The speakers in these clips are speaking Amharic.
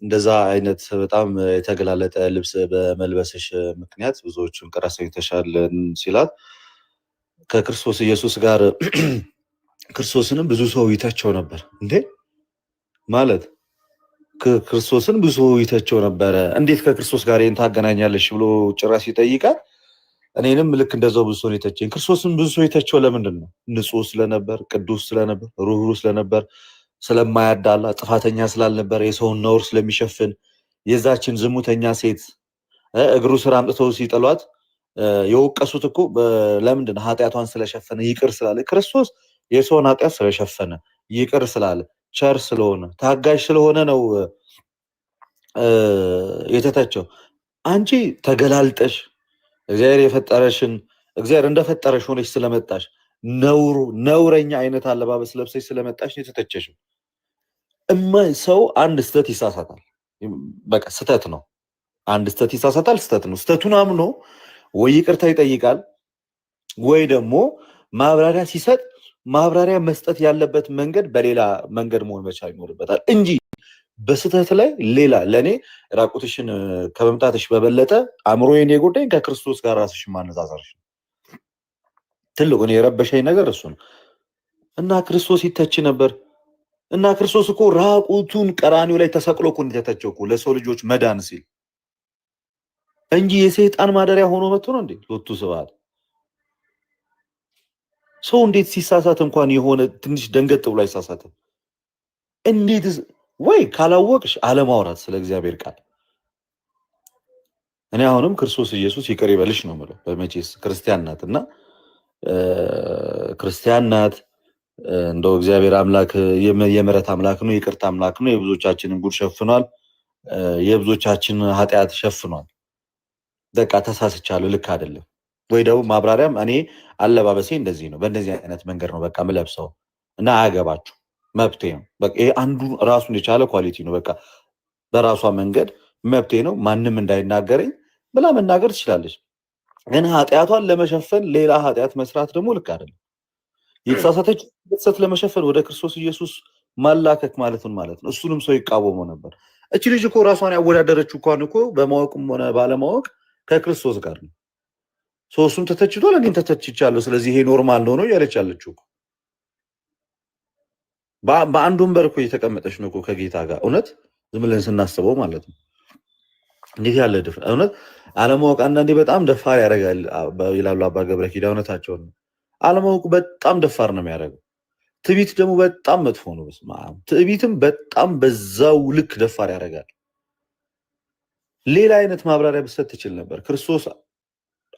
እንደዛ አይነት በጣም የተገላለጠ ልብስ በመልበስሽ ምክንያት ብዙዎቹን ቅር አሰኝተሻል ሲላት ከክርስቶስ ኢየሱስ ጋር ክርስቶስንም ብዙ ሰው ይተቸው ነበር እንዴ ማለት ክርስቶስን ብዙ ሰው ይተቸው ነበረ። እንዴት ከክርስቶስ ጋር ይሄን ታገናኛለሽ ብሎ ጭራሽ ይጠይቃል። እኔንም ልክ እንደዛው ብዙ ሰው ይተቸኝ። ክርስቶስን ብዙ ሰው ይተቸው ለምንድን ነው? ንጹህ ስለነበር፣ ቅዱስ ስለነበር፣ ሩህሩህ ስለነበር፣ ስለማያዳላ፣ ጥፋተኛ ስላልነበር፣ የሰውን ነውር ስለሚሸፍን፣ የዛችን ዝሙተኛ ሴት እግሩ ስር አምጥተው ሲጥሏት የወቀሱት እኮ ለምንድን ነው? ኃጢአቷን ስለሸፈነ ይቅር ስላለ። ክርስቶስ የሰውን ኃጢአት ስለሸፈነ ይቅር ስላለ ቸር ስለሆነ ታጋሽ ስለሆነ ነው የተተቸው። አንቺ ተገላልጠሽ እግዚአብሔር የፈጠረሽን እግዚአብሔር እንደፈጠረሽ ሆነሽ ስለመጣሽ ነውረኛ አይነት አለባበስ ለብሰሽ ስለመጣሽ ነው የተተቸሽው። ሰው አንድ ስተት ይሳሳታል። በቃ ስተት ነው። አንድ ስተት ይሳሳታል፣ ስተት ነው። ስተቱን አምኖ ወይ ይቅርታ ይጠይቃል ወይ ደግሞ ማብራሪያ ሲሰጥ ማብራሪያ መስጠት ያለበት መንገድ በሌላ መንገድ መሆን መቻል ይኖርበታል እንጂ በስተት ላይ ሌላ ለኔ ራቁትሽን ከመምጣትሽ በበለጠ አእምሮዬን የጎዳኝ ከክርስቶስ ጋር ራስሽን ማነጻጸርሽ ነው። ትልቁን የረበሸኝ ነገር እሱ ነው። እና ክርስቶስ ይተች ነበር እና ክርስቶስ እኮ ራቁቱን ቀራኒው ላይ ተሰቅሎ እኮ እንደተተቸው እኮ ለሰው ልጆች መዳን ሲል እንጂ የሰይጣን ማደሪያ ሆኖ መጥቶ ነው እንዴ? ሎቱ ስብሐት። ሰው እንዴት ሲሳሳት እንኳን የሆነ ትንሽ ደንገጥ ብሎ አይሳሳትም? እንዴት ወይ ካላወቅሽ አለማውራት ስለ እግዚአብሔር ቃል። እኔ አሁንም ክርስቶስ ኢየሱስ ይቅር ይበልሽ ነው የምለው። በመቼስ ክርስቲያን ናት እና ክርስቲያን ናት እንደው እግዚአብሔር አምላክ የምሕረት አምላክ ነው፣ የይቅርታ አምላክ ነው። የብዙዎቻችንን ጉድ ሸፍኗል፣ የብዙዎቻችን ኃጢአት ሸፍኗል። በቃ ተሳስቻለሁ፣ ልክ አይደለም ወይ ደግሞ ማብራሪያም እኔ አለባበሴ እንደዚህ ነው፣ በእንደዚህ አይነት መንገድ ነው በቃ ምለብሰው እና አያገባችሁ መብቴ ነው። በቃ ይሄ አንዱ ራሱን የቻለ ኳሊቲ ነው። በቃ በራሷ መንገድ መብቴ ነው፣ ማንም እንዳይናገረኝ ብላ መናገር ትችላለች። ግን ኃጢአቷን ለመሸፈን ሌላ ኃጢአት መስራት ደግሞ ልክ አይደለም። የተሳሳተች ስህተት ለመሸፈን ወደ ክርስቶስ ኢየሱስ ማላከክ ማለትን ማለት ነው። እሱንም ሰው ይቃወመው ነበር። እቺ ልጅ እኮ ራሷን ያወዳደረችው እንኳን እኮ በማወቅም ሆነ ባለማወቅ ከክርስቶስ ጋር ነው። እሱም ተተችቷል፣ እኔም ተተችቻለሁ፣ ስለዚህ ይሄ ኖርማል ነው እያለች ያለችው እኮ በአንድ ወንበር እኮ እየተቀመጠች ነው እኮ ከጌታ ጋር። እውነት ዝም ብለን ስናስበው ማለት ነው። እንዴት ያለ ድፍረት! እውነት አለማወቅ አንዳንዴ በጣም ደፋር ያደርጋል ይላሉ አባ ገብረ ኪዳን። እውነታቸውን ነው። አለማወቁ በጣም ደፋር ነው የሚያደርገው። ትዕቢት ደግሞ በጣም መጥፎ ነው። በስመ አብ። ትዕቢትም በጣም በዛው ልክ ደፋር ያደርጋል። ሌላ አይነት ማብራሪያ ብሰጥ ትችል ነበር። ክርስቶስ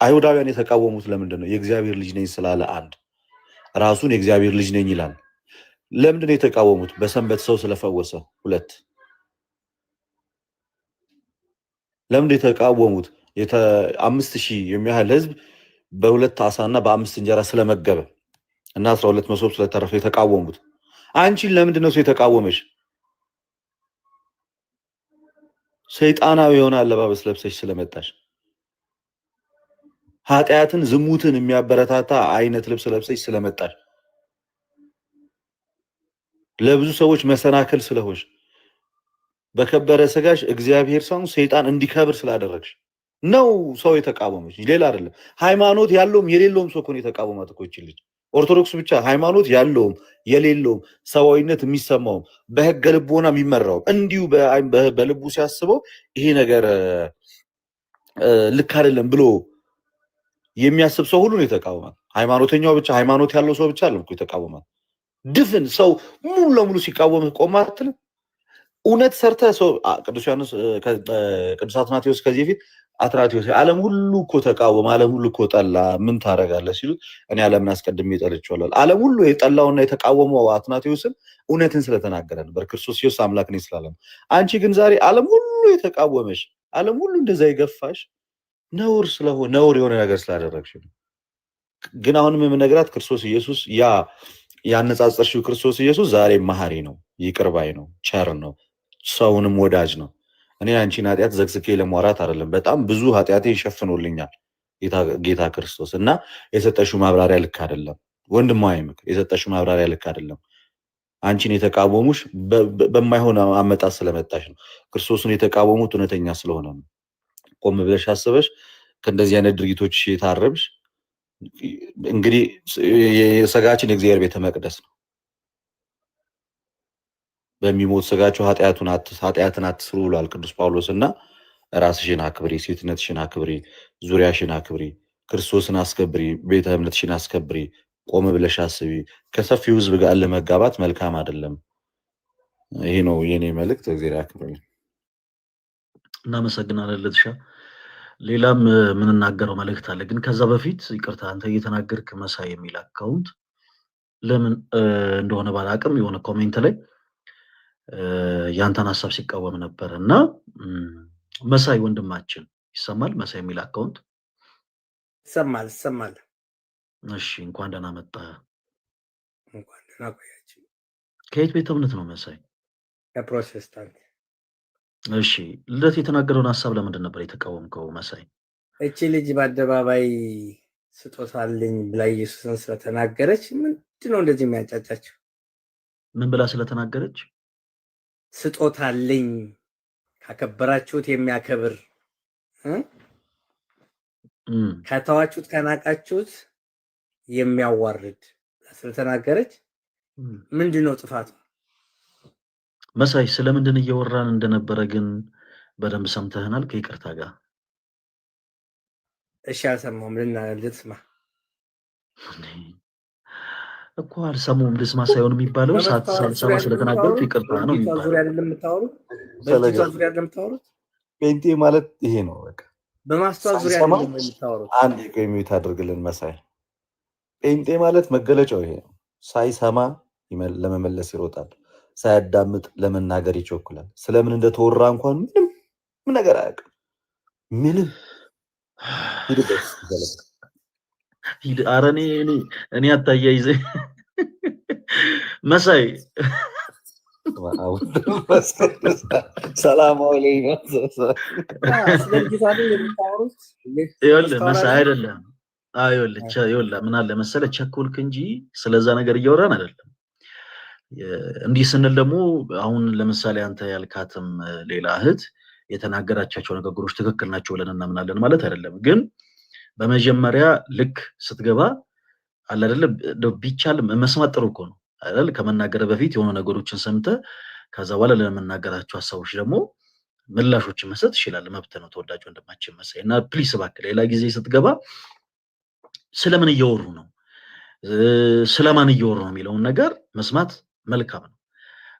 አይሁዳውያን የተቃወሙት ለምንድን ነው? የእግዚአብሔር ልጅ ነኝ ስላለ አንድ፣ ራሱን የእግዚአብሔር ልጅ ነኝ ይላል። ለምንድን ነው የተቃወሙት? በሰንበት ሰው ስለፈወሰ ሁለት። ለምንድን የተቃወሙት? 5000 የሚያህል ህዝብ በሁለት አሳና በ5 እንጀራ ስለመገበ እና 12 መሶብ ስለተረፈ የተቃወሙት። አንቺን ለምንድን ነው የተቃወመሽ? ሰይጣናዊ የሆነ አለባበስ ለብሰሽ ስለመጣሽ፣ ኃጢአትን ዝሙትን የሚያበረታታ አይነት ልብስ ለብሰሽ ስለመጣሽ፣ ለብዙ ሰዎች መሰናከል ስለሆንሽ፣ በከበረ ስጋሽ እግዚአብሔር ሰው ሰይጣን እንዲከብር ስላደረግሽ ነው ሰው የተቃወመች፣ ሌላ አይደለም። ሃይማኖት ያለውም የሌለውም ሰው እኮ ነው የተቃወማት እኮ ይቺ ልጅ። ኦርቶዶክስ ብቻ ሃይማኖት ያለውም የሌለውም ሰዋዊነት የሚሰማውም በህገ ልቦና የሚመራው እንዲሁ በልቡ ሲያስበው ይሄ ነገር ልክ አይደለም ብሎ የሚያስብ ሰው ሁሉ ነው የተቃወማት። ሃይማኖተኛው ብቻ ሃይማኖት ያለው ሰው ብቻ አይደለም እኮ የተቃወማት። ድፍን ሰው ሙሉ ለሙሉ ሲቃወም ቆማ አትልም። እውነት ሰርተ ሰው ቅዱስ አትናቴዎስ ከዚህ በፊት አትናቴዎስ ዓለም ሁሉ እኮ ተቃወመ፣ ዓለም ሁሉ እኮ ጠላ፣ ምን ታደርጋለህ ሲሉት እኔ ዓለምን አስቀድሜ ጠልቼዋለሁ። ዓለም ሁሉ የጠላውና የተቃወመው አትናቴዎስን እውነትን ስለተናገረ ነበር፣ ክርስቶስ ኢየሱስ አምላክ ነኝ ስላለ ነው። አንቺ ግን ዛሬ ዓለም ሁሉ የተቃወመሽ፣ ዓለም ሁሉ እንደዛ የገፋሽ ነውር ስለሆነ ነውር የሆነ ነገር ስላደረግሽ ነው። ግን አሁንም የምነግራት ክርስቶስ ኢየሱስ ያነጻጸርሽው ክርስቶስ ኢየሱስ ዛሬ መሐሪ ነው፣ ይቅር ባይ ነው፣ ቸር ነው፣ ሰውንም ወዳጅ ነው። እኔ አንቺን ኃጢአት ዘግዝኬ ለማውራት አይደለም፣ በጣም ብዙ ኃጢአቴ ይሸፍኖልኛል ጌታ ክርስቶስ። እና የሰጠሽው ማብራሪያ ልክ አይደለም፣ ወንድማዊ ምክር የሰጠሽው ማብራሪያ ልክ አይደለም። አንቺን የተቃወሙሽ በማይሆን አመጣጥ ስለመጣሽ ነው። ክርስቶስን የተቃወሙት እውነተኛ ስለሆነ ነው። ቆም ብለሽ አስበሽ ከእንደዚህ አይነት ድርጊቶች የታረብሽ እንግዲህ የሥጋችን የእግዚአብሔር ቤተ መቅደስ ነው። በሚሞት ሥጋችሁ ኃጢአትን አትስሩ ብሏል ቅዱስ ጳውሎስ። እና ራስሽን አክብሪ፣ ሴትነትሽን አክብሪ፣ ዙሪያሽን አክብሪ፣ ክርስቶስን አስከብሪ፣ ቤተ እምነትሽን አስከብሪ። ቆም ብለሽ አስቢ። ከሰፊው ሕዝብ ጋር ለመጋባት መልካም አይደለም። ይሄ ነው የኔ መልእክት። እግዚአብሔር ያክብርልኝ። እናመሰግናለን ልትሻ። ሌላም የምንናገረው መልእክት አለ፣ ግን ከዛ በፊት ይቅርታ፣ አንተ እየተናገርክ መሳይ የሚል አካውንት ለምን እንደሆነ ባላቅም የሆነ ኮሜንት ላይ ያንተን ሀሳብ ሲቃወም ነበር እና መሳይ ወንድማችን ይሰማል? መሳይ የሚል አካውንት ይሰማል። እሺ፣ እንኳን ደህና መጣ። እንኳን ደህና ቆያችሁ። ከየት ቤተ እምነት ነው መሳይ? ከፕሮቴስታንት። እሺ፣ ልደት የተናገረውን ሀሳብ ለምንድን ነበር የተቃወምከው መሳይ? እቺ ልጅ በአደባባይ ስጦታ አለኝ ብላ ኢየሱስን ስለተናገረች ምንድን ነው እንደዚህ የሚያጫጫቸው? ምን ብላ ስለተናገረች? ስጦታ አለኝ ካከበራችሁት የሚያከብር ከተዋችሁት ከናቃችሁት የሚያዋርድ ስለተናገረች ምንድን ነው ጥፋቱ? መሳይ ስለምንድን እየወራን እንደነበረ ግን በደንብ ሰምተህናል? ከይቅርታ ጋር እሺ፣ አልሰማሁም። ልስማ እኮ አልሰማሁም። ልስማ ሳይሆን የሚባለው ሳልሰማ ስለተናገርኩ ይቅርታ ነው የሚባለው። ዙሪያ አይደለም የምታወሩት፣ በልጅቷ ዙሪያ አይደለም የምታወሩት። ጴንጤ ማለት ይሄ ነው። በቃ በማስተዋል ዙሪያ አይደለም የምታወሩት። አንድ የሚዩት አድርግልን መሳይ። ጴንጤ ማለት መገለጫው ይሄ ነው። ሳይሰማ ለመመለስ ይሮጣል፣ ሳያዳምጥ ለመናገር ይቸኩላል። ስለምን እንደተወራ እንኳን ምንም ነገር አያውቅም። ምንም ኧረ እኔ አታያይዘ መሳይ ሰላማዊ መሳይ አይደለም። ይኸውልህ ምን አለ መሰለህ፣ ቸኮልክ እንጂ ስለዛ ነገር እያወራን አይደለም። እንዲህ ስንል ደግሞ አሁን ለምሳሌ አንተ ያልካትም ሌላ እህት የተናገራቻቸው ነገሮች ትክክል ናቸው ብለን እናምናለን ማለት አይደለም። ግን በመጀመሪያ ልክ ስትገባ አለ አይደለ፣ ቢቻል መስማት ጥሩ እኮ ነው አይደል? ከመናገር በፊት የሆነ ነገሮችን ሰምተህ ከዛ በኋላ ለመናገራቸው ሀሳቦች ደግሞ ምላሾችን መስጠት ይችላል። መብት ነው። ተወዳጅ ወንድማችን መሳይ እና ፕሊስ እባክህ ሌላ ጊዜ ስትገባ ስለምን እያወሩ ነው፣ ስለማን እያወሩ ነው የሚለውን ነገር መስማት መልካም ነው።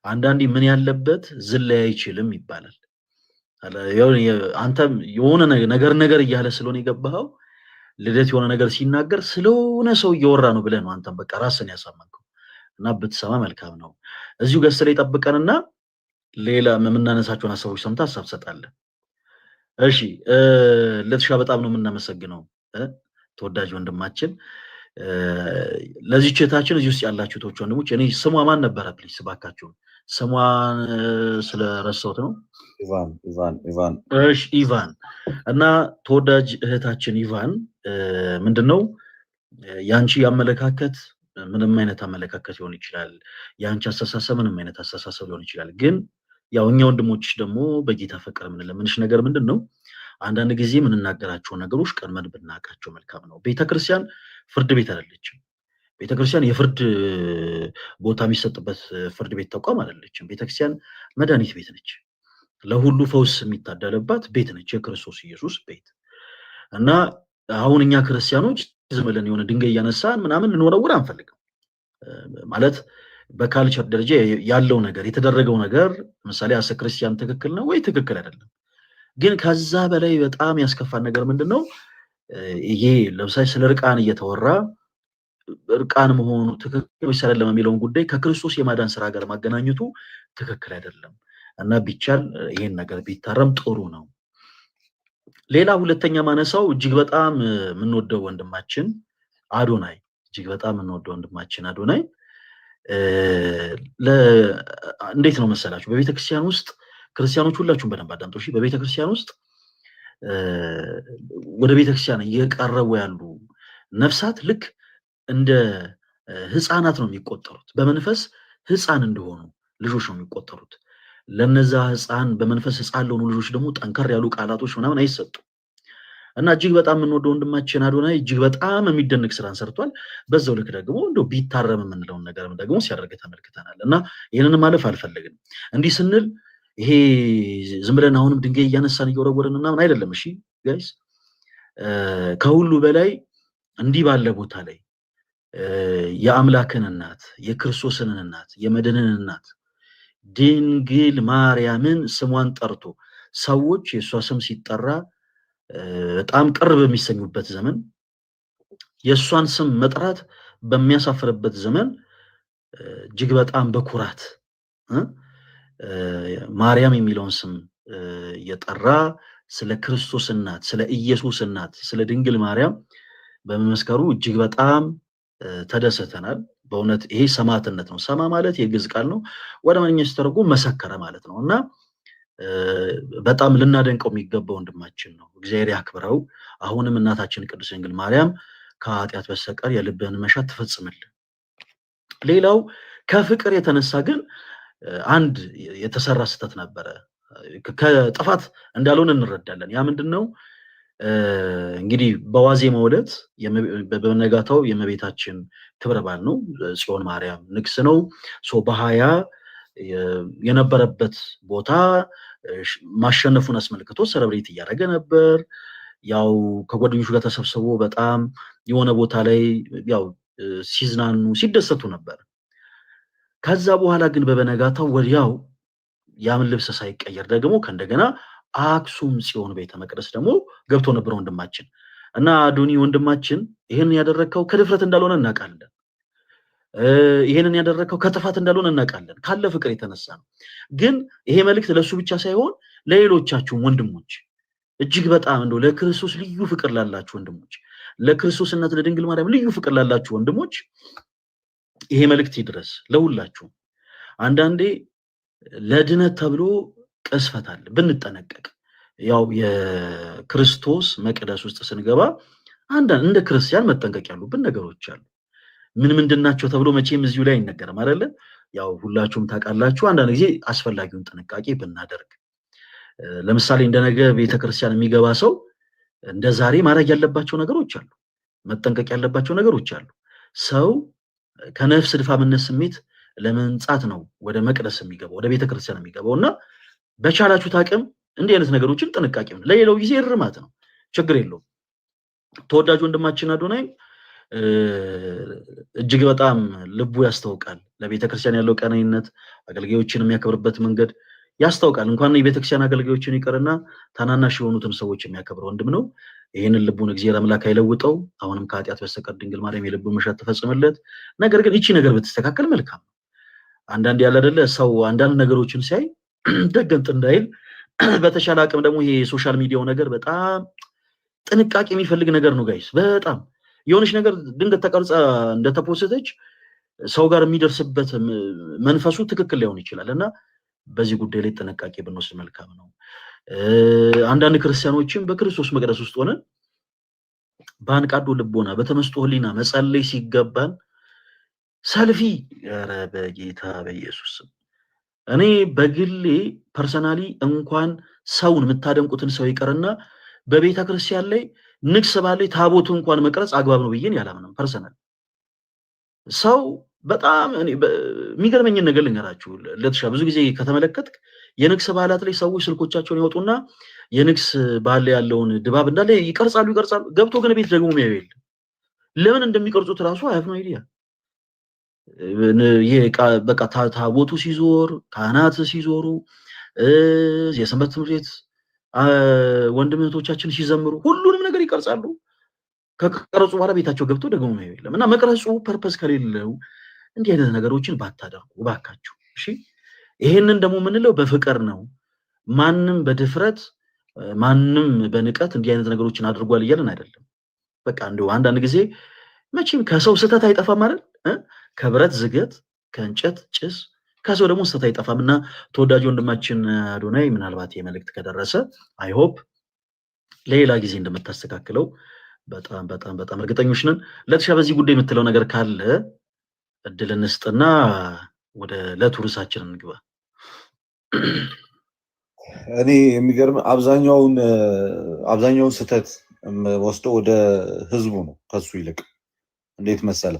አንዳንዴ ምን ያለበት ዝላይ አይችልም ይባላል። አንተም የሆነ ነገር እያለ ስለሆነ የገባኸው ልደት የሆነ ነገር ሲናገር ስለሆነ ሰው እያወራ ነው ብለህ ነው አንተም በቃ ራስን ያሳመንከው እና ብትሰማ መልካም ነው። እዚሁ ገስ ላይ ጠብቀንና ሌላ የምናነሳቸውን ሀሳቦች ሰምተህ ሀሳብ ትሰጣለህ። እሺ ለትሻ በጣም ነው የምናመሰግነው ተወዳጅ ወንድማችን። ለዚህ ቼታችን እዚህ ውስጥ ያላችሁ ቶች ወንድሞች፣ እኔ ስሟ ማን ነበረ ፕሊስ እባካችሁ? ስሟን ስለረሳሁት ነው። ኢቫን። እሺ ኢቫን እና ተወዳጅ እህታችን ኢቫን ምንድነው ያንቺ አመለካከት ምንም አይነት አመለካከት ሊሆን ይችላል፣ ያንቺ አስተሳሰብ ምንም አይነት አስተሳሰብ ሊሆን ይችላል። ግን ያው እኛ ወንድሞች ደግሞ በጌታ ፍቅር የምንለምንሽ ነገር ምንድነው አንዳንድ ጊዜ የምንናገራቸው ነገሮች ቀድመን ብናውቃቸው መልካም ነው። ቤተክርስቲያን ፍርድ ቤት አይደለችም። ቤተክርስቲያን የፍርድ ቦታ የሚሰጥበት ፍርድ ቤት ተቋም አይደለችም። ቤተክርስቲያን መድኃኒት ቤት ነች። ለሁሉ ፈውስ የሚታደልባት ቤት ነች፣ የክርስቶስ ኢየሱስ ቤት እና አሁን እኛ ክርስቲያኖች ዝም ብለን የሆነ ድንጋይ እያነሳን ምናምን እንወረውር አንፈልግም። ማለት በካልቸር ደረጃ ያለው ነገር የተደረገው ነገር ለምሳሌ አሰ ክርስቲያን ትክክል ነው ወይ ትክክል አይደለም። ግን ከዛ በላይ በጣም ያስከፋን ነገር ምንድነው ይሄ ለምሳሌ ስለ እርቃን እየተወራ እርቃን መሆኑ ትክክል ወይስ አይደለም የሚለውን ጉዳይ ከክርስቶስ የማዳን ስራ ጋር ማገናኘቱ ትክክል አይደለም እና ቢቻል ይሄን ነገር ቢታረም ጥሩ ነው። ሌላ ሁለተኛ ማነሳው እጅግ በጣም የምንወደው ወንድማችን አዶናይ አዶናይ እንዴት ነው መሰላችሁ በቤተክርስቲያን ውስጥ ክርስቲያኖች ሁላችሁም በደንብ አዳምጡ እሺ። በቤተክርስቲያን ውስጥ ወደ ቤተክርስቲያን እየቀረቡ ያሉ ነፍሳት ልክ እንደ ህፃናት ነው የሚቆጠሩት። በመንፈስ ሕፃን እንደሆኑ ልጆች ነው የሚቆጠሩት። ለነዛ ሕፃን በመንፈስ ሕፃን ለሆኑ ልጆች ደግሞ ጠንከር ያሉ ቃላቶች ምናምን አይሰጡም። እና እጅግ በጣም የምንወደው ወንድማችን አዶናይ እጅግ በጣም የሚደንቅ ስራን ሰርቷል። በዛው ልክ ደግሞ እንደው ቢታረም የምንለውን ነገርም ደግሞ ሲያደርግ ተመልክተናል። እና ይህንን ማለፍ አልፈልግም። እንዲህ ስንል ይሄ ዝም ብለን አሁንም ድንጋይ እያነሳን እየወረወርን ምናምን አይደለም። እሺ ጋይስ፣ ከሁሉ በላይ እንዲህ ባለ ቦታ ላይ የአምላክን እናት የክርስቶስን እናት የመድንን እናት ድንግል ማርያምን ስሟን ጠርቶ ሰዎች የእሷ ስም ሲጠራ በጣም ቅርብ በሚሰኙበት ዘመን፣ የእሷን ስም መጥራት በሚያሳፍርበት ዘመን እጅግ በጣም በኩራት ማርያም የሚለውን ስም እየጠራ ስለ ክርስቶስ እናት፣ ስለ ኢየሱስ እናት፣ ስለ ድንግል ማርያም በመመስከሩ እጅግ በጣም ተደሰተናል። በእውነት ይሄ ሰማዕትነት ነው። ሰማ ማለት የግዕዝ ቃል ነው። ወደ አማርኛ ሲተረጎም መሰከረ ማለት ነው እና በጣም ልናደንቀው የሚገባ ወንድማችን ነው። እግዚአብሔር ያክብረው። አሁንም እናታችን ቅድስት ድንግል ማርያም ከኃጢአት በስተቀር የልብህን መሻት ትፈጽምልን። ሌላው ከፍቅር የተነሳ ግን አንድ የተሰራ ስህተት ነበረ። ከጥፋት እንዳልሆነ እንረዳለን። ያ ምንድን ነው? እንግዲህ በዋዜማው ዕለት በነጋታው የእመቤታችን ክብረ በዓል ነው። ጽዮን ማርያም ንግስ ነው። በ20 የነበረበት ቦታ ማሸነፉን አስመልክቶ ሰለብሬት እያደረገ ነበር። ያው ከጓደኞቹ ጋር ተሰብስቦ በጣም የሆነ ቦታ ላይ ያው ሲዝናኑ ሲደሰቱ ነበር። ከዛ በኋላ ግን በበነጋታው ወዲያው ያምን ልብስ ሳይቀየር ደግሞ ከእንደገና አክሱም ጽዮን ቤተ መቅደስ ደግሞ ገብቶ ነበር ወንድማችን እና አዶኒ ወንድማችን ይሄንን ያደረከው ከድፍረት እንዳልሆነ እናውቃለን። ይሄንን ያደረከው ከጥፋት እንዳልሆነ እናውቃለን። ካለ ፍቅር የተነሳ ነው። ግን ይሄ መልእክት ለሱ ብቻ ሳይሆን ለሌሎቻችሁም ወንድሞች እጅግ በጣም እንደው ለክርስቶስ ልዩ ፍቅር ላላችሁ ወንድሞች፣ ለክርስቶስ እናት ለድንግል ማርያም ልዩ ፍቅር ላላችሁ ወንድሞች ይሄ መልእክት ይድረስ ለሁላችሁ። አንዳንዴ ለድነት ተብሎ ቅስፈት አለ፣ ብንጠነቀቅ። ያው የክርስቶስ መቅደስ ውስጥ ስንገባ አንዳንድ እንደ ክርስቲያን መጠንቀቅ ያሉብን ነገሮች አሉ። ምንድናቸው ተብሎ መቼም እዚሁ ላይ አይነገርም አይደለ? ያው ሁላችሁም ታውቃላችሁ። አንዳንድ ጊዜ አስፈላጊውን ጥንቃቄ ብናደርግ፣ ለምሳሌ እንደነገ ቤተክርስቲያን የሚገባ ሰው እንደ ዛሬ ማድረግ ያለባቸው ነገሮች አሉ፣ መጠንቀቅ ያለባቸው ነገሮች አሉ። ሰው ከነፍስ ድፋምነት ስሜት ለመንጻት ነው ወደ መቅደስ የሚገባው፣ ወደ ቤተክርስቲያን የሚገባው እና በቻላችሁት አቅም እንዲህ አይነት ነገሮችን ጥንቃቄ ነው። ለሌላው ጊዜ እርማት ነው፣ ችግር የለውም። ተወዳጅ ወንድማችን አዶናይ እጅግ በጣም ልቡ ያስታውቃል። ለቤተክርስቲያን ያለው ቀናይነት፣ አገልጋዮችን የሚያከብርበት መንገድ ያስታውቃል። እንኳን የቤተክርስቲያን አገልጋዮችን ይቀርና ታናናሽ የሆኑትን ሰዎች የሚያከብር ወንድም ነው። ይህንን ልቡን እግዚአብሔር አምላክ አይለውጠው። አሁንም ከኃጢአት በስተቀር ድንግል ማርያም የልቡን መሻት ትፈጽምለት። ነገር ግን ይቺ ነገር ብትስተካከል መልካም ነው። አንዳንድ ያለ አይደለ ሰው አንዳንድ ነገሮችን ሲያይ ደገምጥ እንዳይል፣ በተሻለ አቅም ደግሞ ይሄ የሶሻል ሚዲያው ነገር በጣም ጥንቃቄ የሚፈልግ ነገር ነው ጋይስ። በጣም የሆነች ነገር ድንገት ተቀርጻ እንደተፖስተች ሰው ጋር የሚደርስበት መንፈሱ ትክክል ላይሆን ይችላል እና በዚህ ጉዳይ ላይ ጥንቃቄ ብንወስድ መልካም ነው። አንዳንድ ክርስቲያኖችም በክርስቶስ መቅደስ ውስጥ ሆነን በአንቃዶ ልቦና በተመስጦ ሕሊና መጸለይ ሲገባን ሰልፊ፣ ኧረ በጌታ በኢየሱስ እኔ በግሌ ፐርሰናሊ እንኳን ሰውን የምታደንቁትን ሰው ይቀርና በቤተ ክርስቲያን ላይ ንግስ ባለ ታቦቱ እንኳን መቅረጽ አግባብ ነው ብዬን ያላምንም። ፐርሰናል ሰው በጣም እኔ የሚገርመኝን ነገር ልንገራችሁ ለተሻ ብዙ ጊዜ ከተመለከትክ የንግስ በዓላት ላይ ሰዎች ስልኮቻቸውን ያወጡና የንግስ በዓል ላይ ያለውን ድባብ እንዳለ ይቀርጻሉ። ገብቶ ግን ቤት ደግሞ የሚያዩ የለም። ለምን እንደሚቀርጹት ራሱ አያፍ ነው አይዲያ። በቃ ታቦቱ ሲዞር፣ ካህናት ሲዞሩ፣ የሰንበት ትምህርት ቤት ወንድም እህቶቻችን ሲዘምሩ ሁሉንም ነገር ይቀርጻሉ። ከቀረጹ በኋላ ቤታቸው ገብቶ ደግሞ የሚያዩ የለም እና መቅረጹ ፐርፐስ ከሌለው እንዲህ አይነት ነገሮችን ባታደርጉ እባካችሁ። እሺ፣ ይሄንን ደግሞ የምንለው በፍቅር ነው። ማንም በድፍረት ማንም በንቀት እንዲህ አይነት ነገሮችን አድርጓል እያለን አይደለም። በቃ እንደው አንዳንድ ጊዜ መቼም ከሰው ስህተት አይጠፋም አይደል? ከብረት ዝገት፣ ከእንጨት ጭስ፣ ከሰው ደግሞ ስህተት አይጠፋም እና ተወዳጅ ወንድማችን አዶናይ ምናልባት የመልእክት ከደረሰ አይ ሆፕ ሌላ ጊዜ እንደምታስተካክለው በጣም በጣም በጣም እርግጠኞች ነን። ለተሻ በዚህ ጉዳይ የምትለው ነገር ካለ እድል እንስጥና ወደ ለቱርሳችን እንግባ። እኔ የሚገርም አብዛኛውን ስህተት ወስደው ወደ ህዝቡ ነው ከሱ ይልቅ። እንዴት መሰለ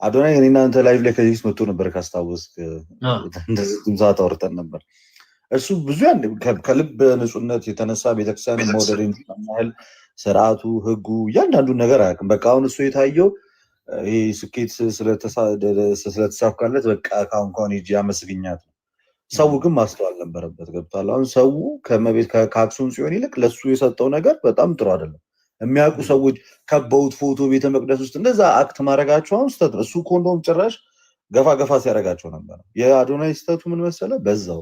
አዶናይ እኔና አንተ ላይቭ ላይ ከዚህ መጥቶ ነበር ካስታወስክ፣ እንደዚህ ሰዓት አውርተን ነበር። እሱ ብዙ ከልብ ንጹህነት የተነሳ ቤተክርስቲያን መውደድ ያህል ስርዓቱ፣ ህጉ፣ እያንዳንዱን ነገር አያውቅም። በቃ አሁን እሱ የታየው ይሄ ስኬት ስለተሳካለት በቃ ካሁን ካሁን ሂጂ አመስግኛት ነው። ሰው ግን ማስተዋል ነበረበት። ገብቷል። አሁን ሰው ከአክሱም ጽዮን ይልቅ ለሱ የሰጠው ነገር በጣም ጥሩ አይደለም። የሚያውቁ ሰዎች ከበውት ፎቶ ቤተ መቅደስ ውስጥ እንደዛ አክት ማድረጋቸው አሁን ስህተት ነው። እሱ እኮ እንደውም ጭራሽ ገፋ ገፋ ሲያደርጋቸው ነበር። የአዶናይ ስህተቱ ምን መሰለ? በዛው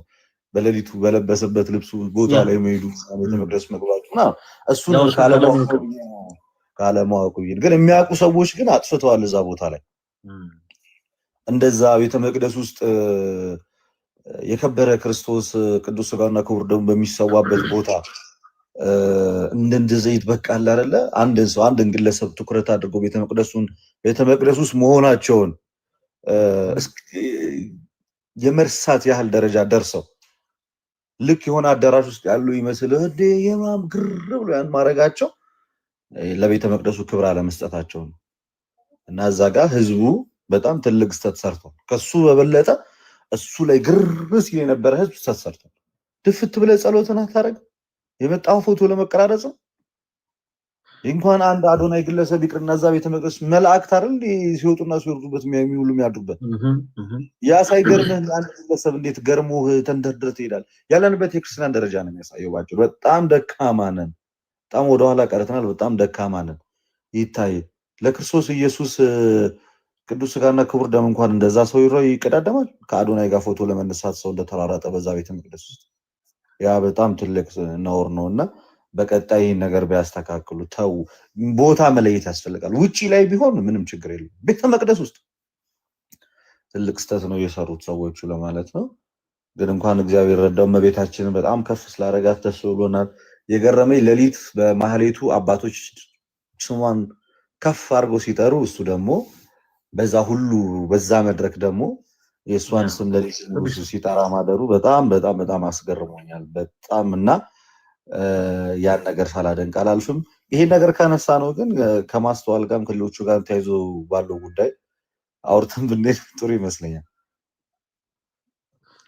በሌሊቱ በለበሰበት ልብሱ ቦታ ላይ መሄዱ፣ ቤተ መቅደስ መግባቱ እሱ ካለማወቁ ግን የሚያውቁ ሰዎች ግን አጥፍተዋል። እዛ ቦታ ላይ እንደዛ ቤተ መቅደስ ውስጥ የከበረ ክርስቶስ ቅዱስ ስጋውና ክቡር ደሙ በሚሰዋበት ቦታ እንደ ዘይት በቃ አለ አይደለ? አንድን ሰው አንድን ግለሰብ ትኩረት አድርገው ቤተ መቅደስ ውስጥ መሆናቸውን የመርሳት ያህል ደረጃ ደርሰው ልክ የሆነ አዳራሽ ውስጥ ያሉ ይመስል እንደ የማም ግር ብሎ ያን ማድረጋቸው ለቤተ መቅደሱ ክብር አለመስጠታቸው ነው። እና እዛ ጋር ህዝቡ በጣም ትልቅ ስተት ሰርቷል። ከሱ በበለጠ እሱ ላይ ግር ሲል የነበረ ህዝብ ስተት ሰርቷል። ድፍት ብለህ ጸሎትን አታረግ የመጣው ፎቶ ለመቀራረጽ እንኳን አንድ አዶናይ ግለሰብ ይቅርና እዛ ቤተ መቅደስ መላእክት አይደል ሲወጡና ሲወርዱበት የሚውሉ የሚያድሩበት ያ ሳይገርምህ አንድ ግለሰብ እንዴት ገርሞህ ተንደርድረህ ትሄዳለህ? ያለንበት የክርስቲያን ደረጃ ነው የሚያሳየው። ባጭሩ በጣም ደካማ ነን፣ በጣም ወደኋላ ቀርተናል፣ በጣም ደካማ ነን። ይታይ ለክርስቶስ ኢየሱስ ቅዱስ ስጋና ክቡር ደም እንኳን እንደዛ ሰው ይቀዳደማል። ከአዶናይ ጋር ፎቶ ለመነሳት ሰው እንደተራራጠ በዛ ቤተ መቅደስ ውስጥ ያ በጣም ትልቅ ነውር ነውና በቀጣይ ነገር ቢያስተካክሉ ተው። ቦታ መለየት ያስፈልጋል። ውጪ ላይ ቢሆን ምንም ችግር የለም። ቤተ መቅደስ ውስጥ ትልቅ ስተት ነው የሰሩት ሰዎቹ ለማለት ነው። ግን እንኳን እግዚአብሔር ረዳው እመቤታችንን በጣም ከፍ ስላደረጋት ደስ ብሎናል። የገረመኝ ሌሊት በማህሌቱ አባቶች ስሟን ከፍ አድርገው ሲጠሩ እሱ ደግሞ በዛ ሁሉ በዛ መድረክ ደግሞ የእሷን ስም ሌሊት ሲጠራ ማደሩ በጣም በጣም በጣም አስገርሞኛል። በጣም እና ያን ነገር ሳላደንቅ አላልፍም። ይሄን ነገር ካነሳ ነው ግን ከማስተዋል ጋርም ከሌሎቹ ጋር ተያይዞ ባለው ጉዳይ አውርተን ብንሄድ ጥሩ ይመስለኛል።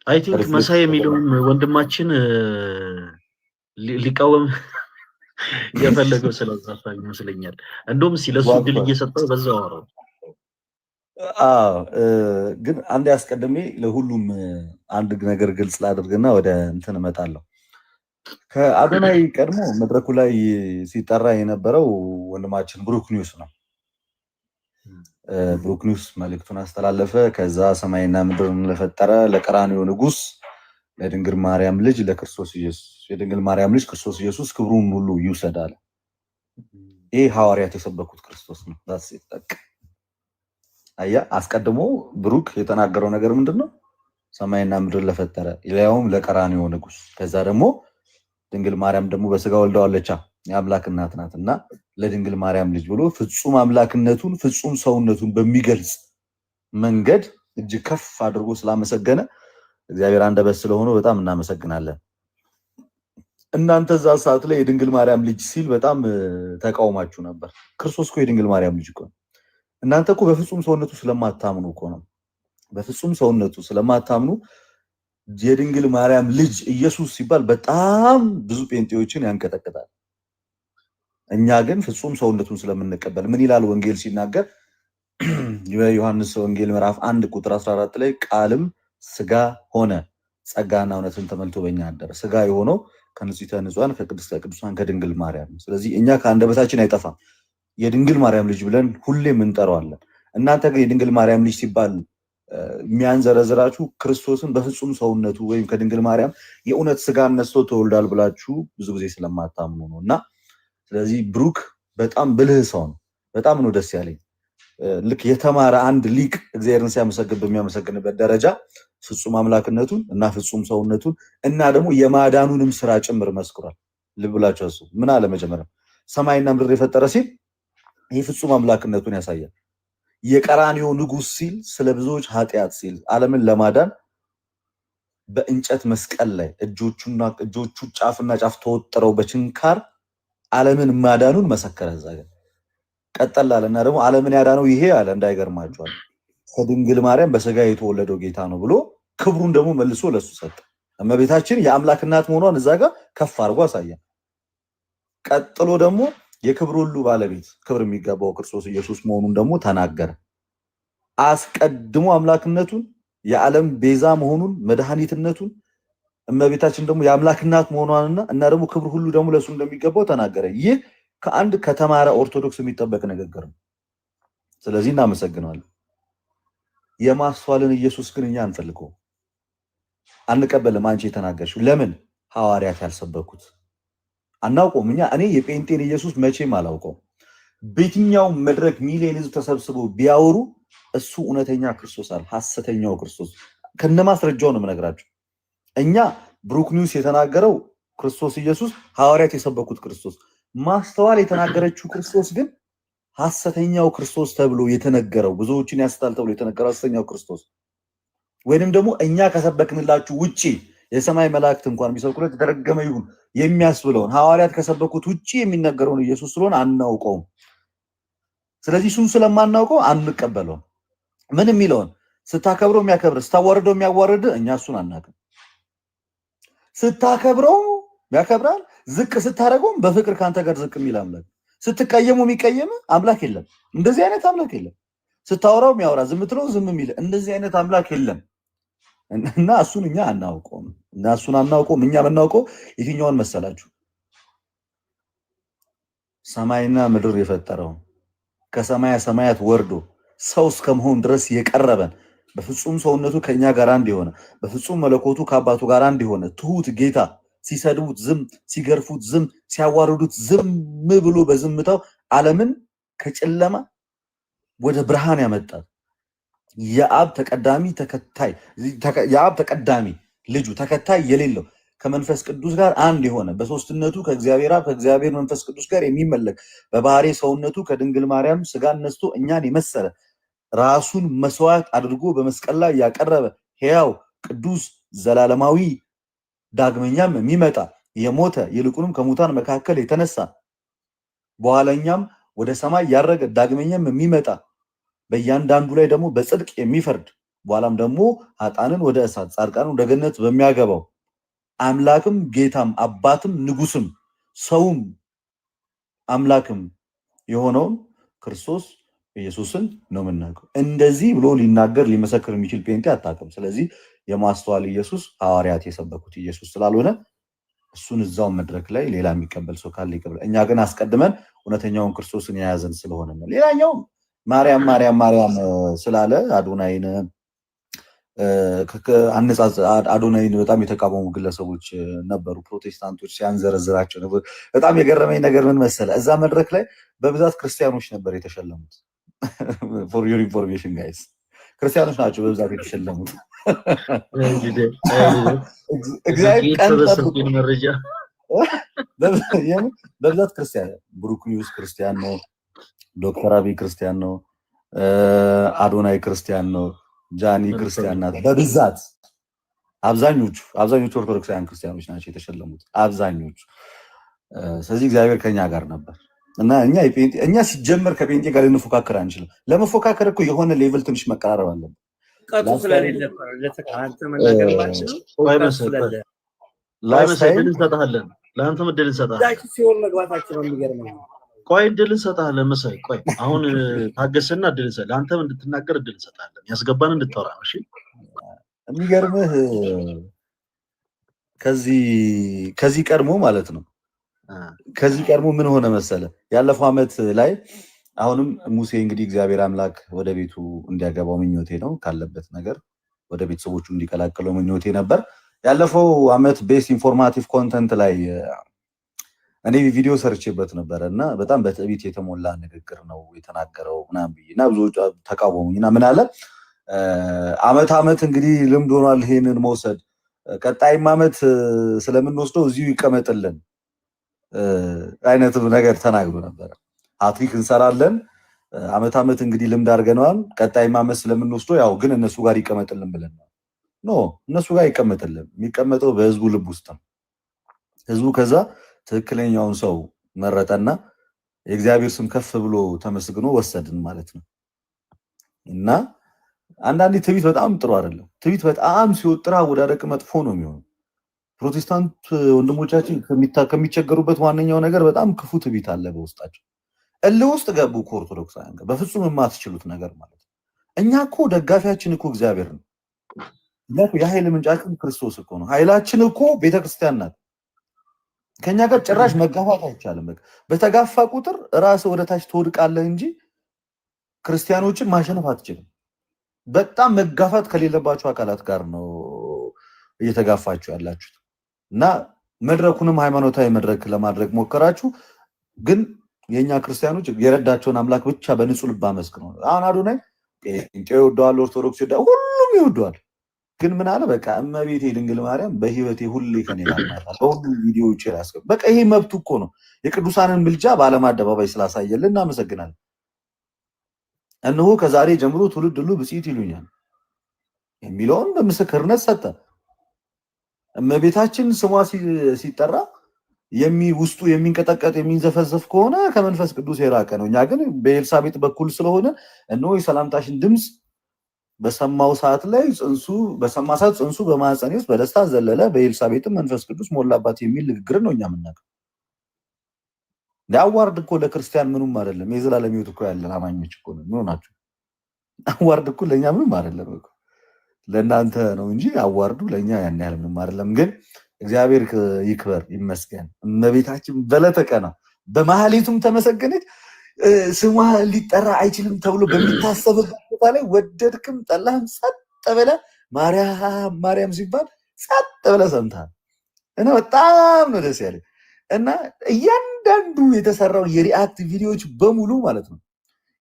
አይ ቲንክ መሳይ የሚለውም ወንድማችን ሊቃወም የፈለገው ስለዛፋ ይመስለኛል። እንደውም ሲለሱ ድል እየሰጠው በዛው አወራው። ግን አንድ አስቀድሜ ለሁሉም አንድ ነገር ግልጽ ላድርግና ወደ እንትን እመጣለሁ። ከአዶናይ ቀድሞ መድረኩ ላይ ሲጠራ የነበረው ወንድማችን ብሩክ ኒውስ ነው። ብሩክ ኒውስ መልእክቱን አስተላለፈ። ከዛ ሰማይና ምድርን ለፈጠረ ለቀራንዮ ንጉስ ለድንግል ማርያም ልጅ ለክርስቶስ ኢየሱስ የድንግል ማርያም ልጅ ክርስቶስ ኢየሱስ ክብሩን ሁሉ ይውሰድ አለ። ይሄ ሐዋርያት የሰበኩት ክርስቶስ ነው። አያ አስቀድሞ ብሩክ የተናገረው ነገር ምንድነው? ሰማይና ምድርን ለፈጠረ ያውም ለቀራንዮ ንጉስ። ከዛ ደግሞ ድንግል ማርያም ደግሞ በስጋ ወልደዋለች፣ የአምላክ እናት ናትና ለድንግል ማርያም ልጅ ብሎ ፍጹም አምላክነቱን ፍጹም ሰውነቱን በሚገልጽ መንገድ እጅግ ከፍ አድርጎ ስላመሰገነ እግዚአብሔር አንደበት ስለሆነ በጣም እናመሰግናለን። እናንተ እዛ ሰዓት ላይ የድንግል ማርያም ልጅ ሲል በጣም ተቃውማችሁ ነበር። ክርስቶስ እኮ የድንግል ማርያም ልጅ እኮ ነው። እናንተ እኮ በፍጹም ሰውነቱ ስለማታምኑ እኮ ነው። በፍጹም ሰውነቱ ስለማታምኑ የድንግል ማርያም ልጅ ኢየሱስ ሲባል በጣም ብዙ ጴንጤዎችን ያንቀጠቅጣል። እኛ ግን ፍጹም ሰውነቱን ስለምንቀበል ምን ይላል ወንጌል ሲናገር የዮሐንስ ወንጌል ምዕራፍ 1 ቁጥር 14 ላይ ቃልም ስጋ ሆነ ጸጋና እውነትን ተመልቶ በእኛ አደረ። ስጋ የሆነው ከንጽሕተ ንጹሐን ከቅድስተ ቅዱሳን ከድንግል ማርያም። ስለዚህ እኛ ከአንደበታችን አይጠፋም የድንግል ማርያም ልጅ ብለን ሁሌም እንጠራዋለን። እናንተ ግን የድንግል ማርያም ልጅ ሲባል የሚያንዘረዝራችሁ ክርስቶስን በፍጹም ሰውነቱ ወይም ከድንግል ማርያም የእውነት ስጋ ነስቶ ተወልዷል ብላችሁ ብዙ ጊዜ ስለማታምኑ ነው። እና ስለዚህ ብሩክ በጣም ብልህ ሰው ነው። በጣም ነው ደስ ያለኝ። ልክ የተማረ አንድ ሊቅ እግዚአብሔርን ሲያመሰግን በሚያመሰግንበት ደረጃ ፍጹም አምላክነቱን እና ፍጹም ሰውነቱን እና ደግሞ የማዳኑንም ስራ ጭምር መስክሯል። ልብ ብላችሁ እሱ ምን አለ መጀመሪያ ሰማይና ምድር የፈጠረ ሲል ይህ ፍጹም አምላክነቱን ያሳያል። የቀራንዮ ንጉስ ሲል ስለ ብዙዎች ኃጢአት ሲል ዓለምን ለማዳን በእንጨት መስቀል ላይ እጆቹ ጫፍና ጫፍ ተወጥረው በችንካር ዓለምን ማዳኑን መሰከረ። እዛ ጋር ቀጠል አለና ደግሞ ዓለምን ያዳነው ይሄ አለ እንዳይገርማችኋል ከድንግል ማርያም በስጋ የተወለደው ጌታ ነው ብሎ ክብሩን ደግሞ መልሶ ለሱ ሰጠ። እመቤታችን የአምላክ እናት መሆኗን እዛ ጋር ከፍ አድርጎ አሳየን። ቀጥሎ ደግሞ የክብር ሁሉ ባለቤት ክብር የሚገባው ክርስቶስ ኢየሱስ መሆኑን ደግሞ ተናገረ። አስቀድሞ አምላክነቱን የዓለም ቤዛ መሆኑን መድኃኒትነቱን እመቤታችን ደግሞ የአምላክ እናት መሆኗንና እና ደግሞ ክብር ሁሉ ደግሞ ለሱ እንደሚገባው ተናገረ። ይህ ከአንድ ከተማረ ኦርቶዶክስ የሚጠበቅ ንግግር ነው። ስለዚህ እናመሰግናለን። የማስተዋልን ኢየሱስ ግን እኛ አንፈልገው አንቀበልም። አንቺ የተናገርሽው ለምን ሐዋርያት ያልሰበኩት አናውቀውም። እኔ የጴንጤን ኢየሱስ መቼም አላውቀውም። በየትኛው መድረክ ሚሊዮን ህዝብ ተሰብስበው ቢያወሩ እሱ እውነተኛ ክርስቶስ አለ፣ ሐሰተኛው ክርስቶስ ከነማስረጃው ነው የምነግራችሁ። እኛ ብሩክ ኒውስ የተናገረው ክርስቶስ ኢየሱስ ሐዋርያት የሰበኩት ክርስቶስ፣ ማስተዋል የተናገረችው ክርስቶስ ግን ሐሰተኛው ክርስቶስ ተብሎ የተነገረው ብዙዎችን ያስታል ተብሎ የተነገረው ሐሰተኛው ክርስቶስ ወይንም ደግሞ እኛ ከሰበክንላችሁ ውጪ የሰማይ መላእክት እንኳን ቢሰብኩለት የተረገመ ይሁን የሚያስብለውን ሐዋርያት ከሰበኩት ውጪ የሚነገረውን ኢየሱስ ስለሆነ አናውቀውም። ስለዚህ እሱን ስለማናውቀው አንቀበለውም። ምን የሚለውን ስታከብረው የሚያከብር ስታዋርደው የሚያዋርድ እኛ እሱን አናውቅም። ስታከብረው ያከብራል፣ ዝቅ ስታደርገው በፍቅር ካንተ ጋር ዝቅ የሚል አምላክ፣ ስትቀየሙ የሚቀየም አምላክ የለም። እንደዚህ አይነት አምላክ የለም። ስታወራው የሚያወራ ዝም ትለው ዝም የሚል እንደዚህ አይነት አምላክ የለም። እና እሱን እኛ አናውቀውም። እኛ የምናውቀው የትኛውን መሰላችሁ? ሰማይና ምድር የፈጠረው ከሰማያ ሰማያት ወርዶ ሰው እስከመሆን ድረስ የቀረበን በፍጹም ሰውነቱ ከኛ ጋር አንድ የሆነ በፍጹም መለኮቱ ከአባቱ ጋር አንድ የሆነ ትሁት ጌታ፣ ሲሰድቡት ዝም፣ ሲገርፉት ዝም፣ ሲያዋርዱት ዝም ብሎ በዝምታው ዓለምን ከጨለማ ወደ ብርሃን ያመጣል። የአብ ተቀዳሚ ልጁ ተከታይ የሌለው ከመንፈስ ቅዱስ ጋር አንድ የሆነ በሶስትነቱ ከእግዚአብሔር አብ ከእግዚአብሔር መንፈስ ቅዱስ ጋር የሚመለክ በባህሪ ሰውነቱ ከድንግል ማርያም ስጋን ነስቶ እኛን የመሰለ ራሱን መስዋዕት አድርጎ በመስቀል ላይ ያቀረበ ሕያው ቅዱስ ዘላለማዊ ዳግመኛም የሚመጣ የሞተ ይልቁንም ከሙታን መካከል የተነሳ በኋላኛም ወደ ሰማይ ያረገ ዳግመኛም የሚመጣ በእያንዳንዱ ላይ ደግሞ በጽድቅ የሚፈርድ በኋላም ደግሞ ኃጥአንን ወደ እሳት ጻድቃንን ወደ ገነት በሚያገባው አምላክም ጌታም አባትም ንጉስም ሰውም አምላክም የሆነውን ክርስቶስ ኢየሱስን ነው የምናውቀው። እንደዚህ ብሎ ሊናገር ሊመሰክር የሚችል ጴንጤ አታውቅም። ስለዚህ የማስተዋል ኢየሱስ ሐዋርያት የሰበኩት ኢየሱስ ስላልሆነ እሱን እዛው መድረክ ላይ ሌላ የሚቀበል ሰው ካለ ይቀበል። እኛ ግን አስቀድመን እውነተኛውን ክርስቶስን የያዘን ስለሆነ ነው። ሌላኛው ማርያም ስላለ አዶናይን አዶናይን በጣም የተቃወሙ ግለሰቦች ነበሩ፣ ፕሮቴስታንቶች ሲያንዘረዝራቸው ነበር። በጣም የገረመኝ ነገር ምን መሰለ? እዛ መድረክ ላይ በብዛት ክርስቲያኖች ነበር የተሸለሙት። ፎር ዩር ኢንፎርሜሽን ጋይስ፣ ክርስቲያኖች ናቸው በብዛት የተሸለሙት። በብዛት ክርስቲያን፣ ብሩክ ኒውስ ክርስቲያን ነው፣ ዶክተር አብይ ክርስቲያን ነው፣ አዶናይ ክርስቲያን ነው፣ ጃኒ ክርስቲያን ናት። በብዛት አብዛኞቹ ኦርቶዶክሳውያን ክርስቲያኖች ናቸው የተሸለሙት አብዛኞቹ። ስለዚህ እግዚአብሔር ከኛ ጋር ነበር እና እኛ ሲጀመር ከጴንጤ ጋር ልንፎካከር አንችልም። ለመፎካከር እኮ የሆነ ሌቭል ትንሽ መቀራረብ አለብን። ለአንተ ምድል እንሰጥሃለን። ቆይ እድል እንሰጥሃለን መሳይ። ቆይ አሁን ታገስና እድል እንሰጥሃለን። ለአንተም እንድትናገር እድል እንሰጥሃለን። ያስገባን እንድታወራ ነው። እሺ የሚገርምህ ከዚህ ቀድሞ ማለት ነው። ከዚህ ቀድሞ ምን ሆነ መሰለ? ያለፈው ዓመት ላይ አሁንም ሙሴ እንግዲህ እግዚአብሔር አምላክ ወደ ቤቱ እንዲያገባው ምኞቴ ነው። ካለበት ነገር ወደ ቤተሰቦቹ እንዲቀላቀለው ምኞቴ ነበር። ያለፈው ዓመት ቤስ ኢንፎርማቲቭ ኮንተንት ላይ እኔ ቪዲዮ ሰርቼበት ነበረ እና በጣም በትዕቢት የተሞላ ንግግር ነው የተናገረው ምናምን ብዬ እና ብዙዎች ተቃወሙኝ እና ምን አለ ዓመት እንግዲህ ልምድ ሆኗል ይሄንን መውሰድ፣ ቀጣይም ዓመት ስለምንወስደው እዚሁ ይቀመጥልን አይነት ነገር ተናግሮ ነበረ። ሃትሪክ እንሰራለን ዓመት እንግዲህ ልምድ አድርገነዋል። ቀጣይም ዓመት ስለምንወስደው ያው ግን እነሱ ጋር ይቀመጥልን ብለን ነው። ኖ እነሱ ጋር ይቀመጥልን፣ የሚቀመጠው በህዝቡ ልብ ውስጥ ነው። ህዝቡ ከዛ ትክክለኛውን ሰው መረጠና የእግዚአብሔር ስም ከፍ ብሎ ተመስግኖ ወሰድን ማለት ነው። እና አንዳንዴ ትዕቢት በጣም ጥሩ አይደለም። ትዕቢት በጣም ሲወጥራ ወዳደቅ መጥፎ ነው የሚሆነው። ፕሮቴስታንት ወንድሞቻችን ከሚቸገሩበት ዋነኛው ነገር በጣም ክፉ ትዕቢት አለ በውስጣቸው። እልህ ውስጥ ገቡ ከኦርቶዶክሳውያን ጋር በፍጹም የማትችሉት ነገር ማለት ነው። እኛ እኮ ደጋፊያችን እኮ እግዚአብሔር ነው። የኃይል ምንጫችን ክርስቶስ እኮ ነው። ኃይላችን እኮ ቤተክርስቲያን ናት። ከኛ ጋር ጭራሽ መጋፋት አይቻልም። በተጋፋ ቁጥር ራስ ወደ ታች ትወድቃለህ እንጂ ክርስቲያኖችን ማሸነፍ አትችልም። በጣም መጋፋት ከሌለባቸው አካላት ጋር ነው እየተጋፋችሁ ያላችሁት እና መድረኩንም ሃይማኖታዊ መድረክ ለማድረግ ሞከራችሁ። ግን የኛ ክርስቲያኖች የረዳቸውን አምላክ ብቻ በንጹህ ልብ አመስግነው። አሁን አዶናይ ጴንጤ ይወደዋል፣ ኦርቶዶክስ ይወደዋል፣ ሁሉም ይወደዋል። ግን ምን አለ? በቃ እመቤቴ ድንግል ማርያም በህይወቴ ሁሌ ከኔ ጋር ናት። በሁሉም ቪዲዮዎች ያስገባ በቃ ይሄ መብቱ እኮ ነው። የቅዱሳንን ምልጃ በዓለም አደባባይ ስላሳየልን እናመሰግናለን። እነሆ ከዛሬ ጀምሮ ትውልድ ሁሉ ብፅዕት ይሉኛል የሚለውን በምስክርነት ሰጠ። እመቤታችን ስሟ ሲጠራ ውስጡ የሚንቀጠቀጥ የሚንዘፈዘፍ ከሆነ ከመንፈስ ቅዱስ የራቀ ነው። እኛ ግን በኤልሳቤጥ በኩል ስለሆነ እነሆ የሰላምታሽን ድምፅ በሰማው ሰዓት ላይ በሰማ ሰዓት ጽንሱ በማህፀኔ ውስጥ በደስታ ዘለለ፣ በኤልሳቤጥም መንፈስ ቅዱስ ሞላባት የሚል ንግግር ነው እኛ የምናውቀው። አዋርድ እኮ ለክርስቲያን ምኑም አይደለም። የዘላለም ሕይወት እኮ ያለን አማኞች እኮ ነው። ምን ሆናችሁ? አዋርድ እኮ ለእኛ ምንም አይደለም እኮ ለእናንተ ነው እንጂ አዋርዱ ለእኛ ያን ያህል ምንም አይደለም። ግን እግዚአብሔር ይክበር ይመስገን። እመቤታችን በለተቀና በማህሌቱም ተመሰገነች። ስሟ ሊጠራ አይችልም ተብሎ በሚታሰብበት ቦታ ላይ ወደድክም ጠላህም ጸጥ ብለህ ማርያም ማርያም ሲባል ጸጥ ብለህ ሰምተሃል እና በጣም ነው ደስ ያለኝ። እና እያንዳንዱ የተሰራው የሪአክት ቪዲዮዎች በሙሉ ማለት ነው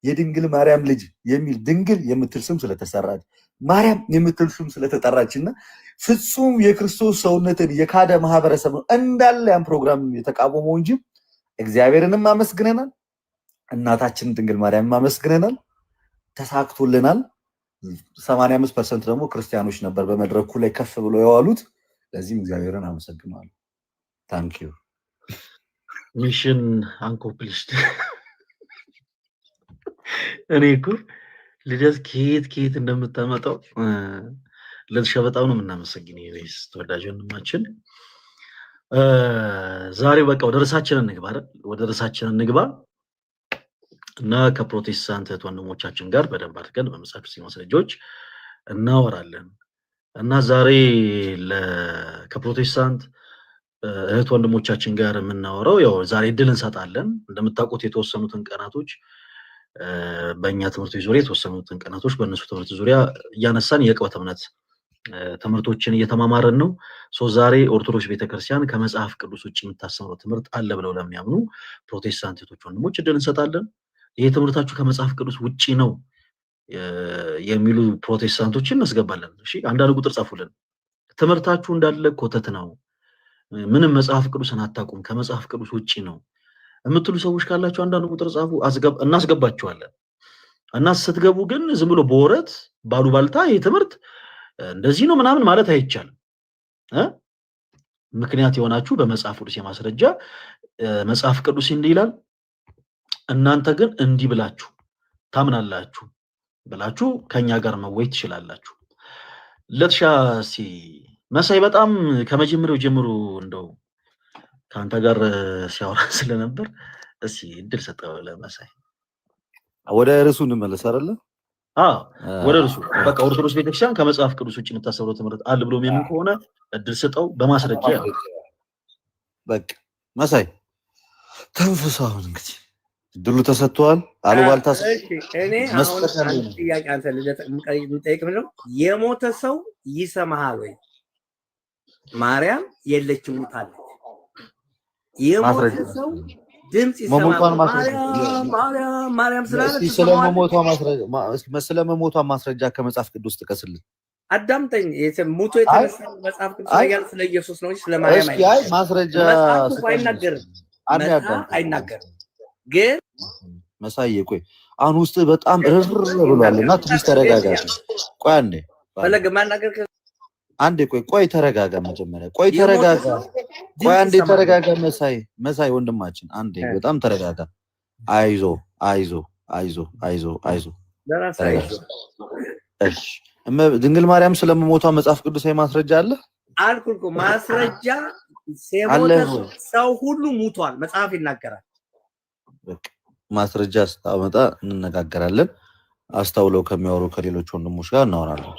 የድንግል ማርያም ልጅ የሚል ድንግል የምትል ስም ስለተሰራች ማርያም የምትል ስም ስለተጠራችና ፍጹም የክርስቶስ ሰውነትን የካደ ማህበረሰብ ነው እንዳለ ያን ፕሮግራም የተቃወመው እንጂ እግዚአብሔርንም አመስግነናል፣ እናታችንን ድንግል ማርያም አመስግነናል፣ ተሳክቶልናል። 85% ደግሞ ክርስቲያኖች ነበር በመድረኩ ላይ ከፍ ብሎ የዋሉት። ለዚህም እግዚአብሔርን አመሰግናለሁ። ታንክ ዩ ሚሽን አንኮምፕሊሽድ። እኔ እኮ ልደት ከየት እንደምታመጣው ለልሻ በጣም ነው የምናመሰግን። ይሄስ ተወዳጅ ወንድማችን ዛሬ በቃ ወደ ርዕሳችን እንግባ እና ከፕሮቴስታንት ወንድሞቻችን ጋር በደንብ አድርገን በመጽሐፍ ቅዱስ ማስረጃዎች እናወራለን እና ዛሬ ከፕሮቴስታንት እህት ወንድሞቻችን ጋር የምናወራው ያው ዛሬ እድል እንሰጣለን። እንደምታውቁት የተወሰኑትን ቀናቶች በእኛ ትምህርቶች ዙሪያ የተወሰኑትን ቀናቶች በእነሱ ትምህርት ዙሪያ እያነሳን የቅበት እምነት ትምህርቶችን እየተማማረን ነው። ዛሬ ኦርቶዶክስ ቤተክርስቲያን ከመጽሐፍ ቅዱስ ውጭ የምታስተምረው ትምህርት አለ ብለው ለሚያምኑ ፕሮቴስታንት እህቶች ወንድሞች እድል እንሰጣለን። ይሄ ትምህርታችሁ ከመጽሐፍ ቅዱስ ውጭ ነው የሚሉ ፕሮቴስታንቶችን እናስገባለን። እሺ አንዳንድ ቁጥር ጻፉልን። ትምህርታችሁ እንዳለ ኮተት ነው፣ ምንም መጽሐፍ ቅዱስን አታውቁም፣ ከመጽሐፍ ቅዱስ ውጭ ነው የምትሉ ሰዎች ካላችሁ አንዳንድ ቁጥር ጻፉ፣ እናስገባችኋለን። እና ስትገቡ ግን ዝም ብሎ በወረት ባሉባልታ ይሄ ትምህርት እንደዚህ ነው ምናምን ማለት አይቻልም። ምክንያት የሆናችሁ በመጽሐፍ ቅዱስ የማስረጃ መጽሐፍ ቅዱስ እንዲህ ይላል፣ እናንተ ግን እንዲህ ብላችሁ ታምናላችሁ ብላችሁ ከኛ ጋር መወያየት ትችላላችሁ። ለትሻሲ መሳይ በጣም ከመጀመሪያው ጀምሮ እንደው ከአንተ ጋር ሲያወራ ስለነበር እስኪ እድል ሰጠው ለመሳይ። ወደ ርዕሱ እንመለስ አይደለ? ወደ ርዕሱ በቃ ኦርቶዶክስ ቤተክርስቲያን ከመጽሐፍ ቅዱስ ውጭ የምታስተምረው ትምህርት አለ ብሎ የሚያምን ከሆነ እድል ሰጠው በማስረጃ። በቃ መሳይ ተንፍሳውን እንግዲህ እድሉ ተሰጥቷል። አሉባልታ እኔ አሁን አንድ ጥያቄ አንተ ልጠይቅ ምንድን ነው የሞተ ሰው ይሰማሃል ወይ? ማርያም የለችም ሞታለች። የሞተ ሰው ድምጽ ይሰማል። ማርያም ስለመሞቷ ማስረጃ ከመጽሐፍ ቅዱስ ጥቀስልን። አዳምጠኝ። ሙቶ የተነሳ መጽሐፍ ቅዱስ ላይ ያለ ስለ ኢየሱስ ነው እንጂ ስለ ማርያም አይደለም። ማስረጃ አይናገርም። ግን መሳይ ቆይ አሁን ውስጥ በጣም እርር ብሏልና ትንሽ ተረጋጋ። ቆይ አንዴ ፈለግ ማናገር አንዴ ቆይ ተረጋጋ። መጀመሪያ ቆይ ተረጋጋ። ቆይ አንዴ ተረጋጋ። መሳይ ወንድማችን አንዴ በጣም ተረጋጋ። አይዞ እሺ ድንግል ማርያም ስለመሞቷ መጽሐፍ ቅዱሳዊ ማስረጃ አለ አልኩልኩ። ማስረጃ ሰው ሁሉ ሙቷል፣ መጽሐፍ ይናገራል። ማስረጃ ስታመጣ እንነጋገራለን። አስተውለው ከሚያወሩ ከሌሎች ወንድሞች ጋር እናወራለን።